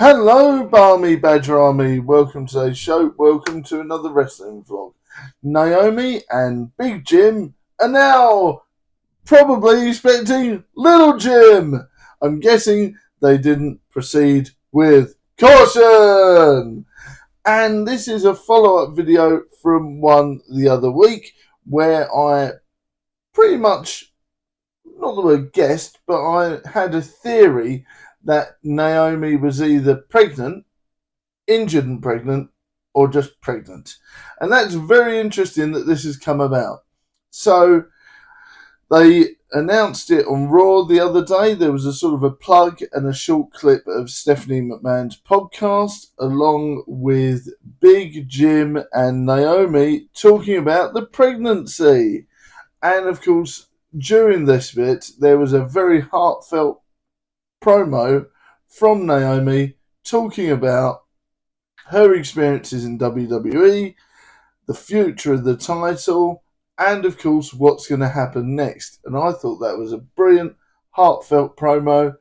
Hello, Barmy Badger Army. Welcome to today's show. Welcome to another wrestling vlog. Naomi and Big Jim are now probably expecting Little Jim. I'm guessing they didn't proceed with caution. And this is a follow-up video from one the other week where I pretty much, not the word guessed, but I had a theory that Naomi was either pregnant, injured and pregnant, or just pregnant. And that's very interesting that this has come about. So they announced it on Raw the other day. There was a sort of a plug and a short clip of Stephanie McMahon's podcast, along with Big Jim and Naomi talking about the pregnancy. And of course, during this bit, there was a very heartfelt promo from Naomi talking about her experiences in WWE, the future of the title, and of course what's going to happen next. And I thought that was a brilliant, heartfelt promo.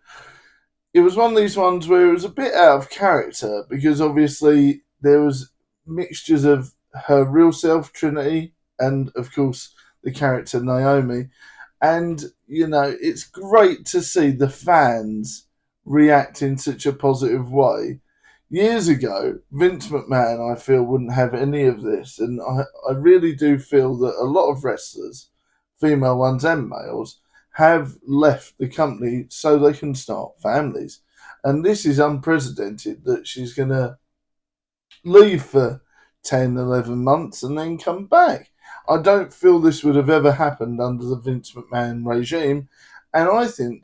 It was one of these ones where it was a bit out of character because obviously there was mixtures of her real self, Trinity, and of course the character Naomi. And, you know, it's great to see the fans react in such a positive way. Years ago, Vince McMahon, I feel, wouldn't have any of this. And I really do feel that a lot of wrestlers, female ones and males, have left the company so they can start families. And this is unprecedented that she's going to leave for 10, 11 months and then come back. I don't feel this would have ever happened under the Vince McMahon regime. And I think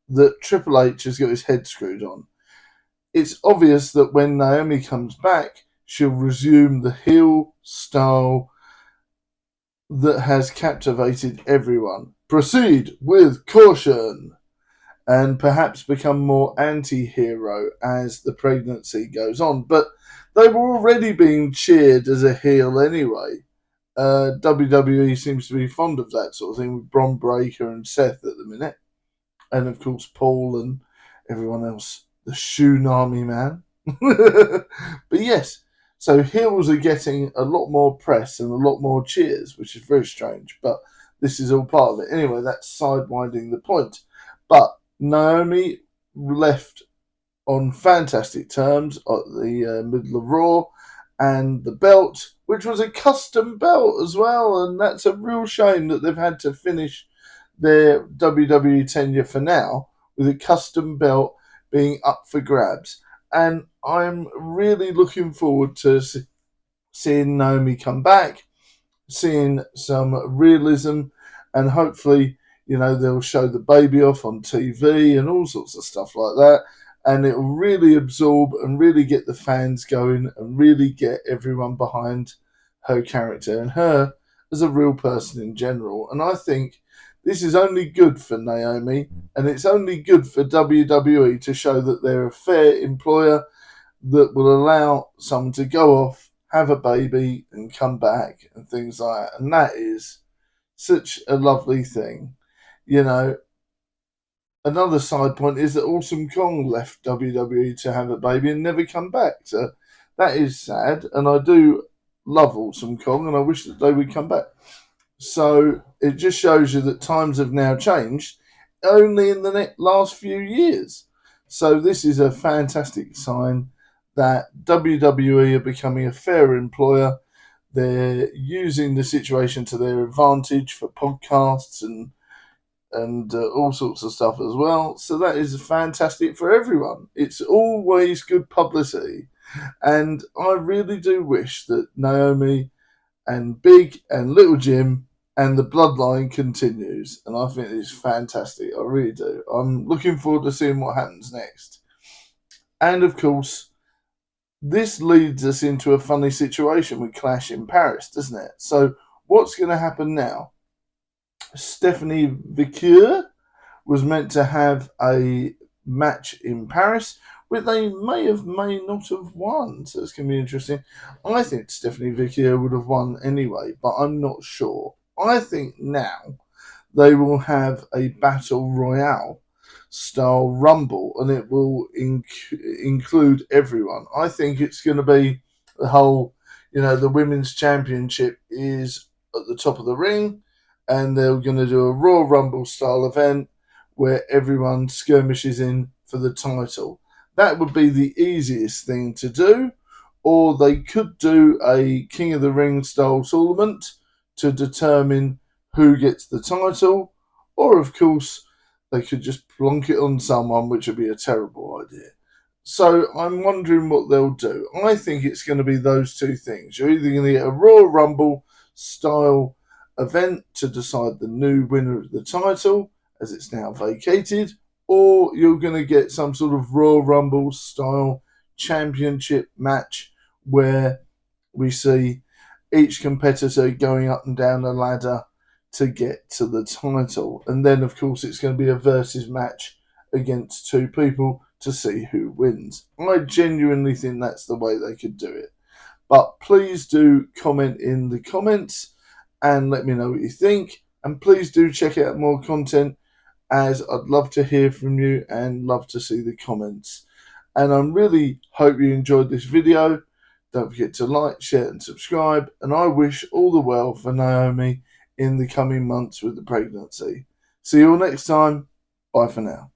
that Triple H has got his head screwed on. It's obvious that when Naomi comes back, she'll resume the heel style that has captivated everyone. Proceed with caution. And perhaps become more anti-hero as the pregnancy goes on. But they were already being cheered as a heel anyway. WWE seems to be fond of that sort of thing with Bron Breakker and Seth at the minute. And of course Paul and everyone else. The Tsunami Man. But yes, so heels are getting a lot more press and a lot more cheers, which is very strange. But this is all part of it. Anyway, that's sidewinding the point. But Naomi left on fantastic terms at the middle of Raw, and the belt, which was a custom belt as well, and that's a real shame that they've had to finish their WWE tenure for now with a custom belt being up for grabs. And I'm really looking forward to seeing Naomi come back, seeing some realism, and hopefully, you know, they'll show the baby off on TV and all sorts of stuff like that. And it will really absorb and really get the fans going and really get everyone behind her character and her as a real person in general. And I think this is only good for Naomi, and it's only good for WWE to show that they're a fair employer that will allow someone to go off, have a baby, and come back and things like that. And that is such a lovely thing. You know, another side point is that Awesome Kong left WWE to have a baby and never come back. So that is sad. And I do love Awesome Kong and I wish that they would come back. So it just shows you that times have now changed only in the last few years. So this is a fantastic sign that WWE are becoming a fairer employer. They're using the situation to their advantage for podcasts and all sorts of stuff as well. So that is fantastic for everyone. It's always good publicity. And I really do wish that Naomi and Big and Little Jim and the bloodline continues. And I think it's fantastic. I really do. I'm looking forward to seeing what happens next. And of course, this leads us into a funny situation with Clash in Paris, doesn't it? So what's going to happen now? Stephanie Fatu was meant to have a match in Paris, which they may not have won. So it's going to be interesting. I think Stephanie Fatu would have won anyway, but I'm not sure. I think now they will have a battle royale. style rumble, and it will include everyone. I think it's going to be the whole, the women's championship is at the top of the ring, and they're going to do a Royal Rumble style event where everyone skirmishes in for the title. That would be the easiest thing to do. Or they could do a King of the Ring style tournament to determine who gets the title. Or, of course, they could just plonk it on someone, which would be a terrible idea. So I'm wondering what they'll do. I think it's going to be those two things. You're either going to get a Royal Rumble style event to decide the new winner of the title, as it's now vacated, or you're going to get some sort of Royal Rumble style championship match where we see each competitor going up and down the ladder to get to the title. And then, of course, it's going to be a versus match against two people to see who wins. I genuinely think that's the way they could do it. But please do comment in the comments and let me know what you think. And please do check out more content, as I'd love to hear from you and love to see the comments. And I really hope you enjoyed this video. Don't forget to like, share and subscribe. And I wish all the well for Naomi in the coming months with the pregnancy. See you all next time. Bye for now.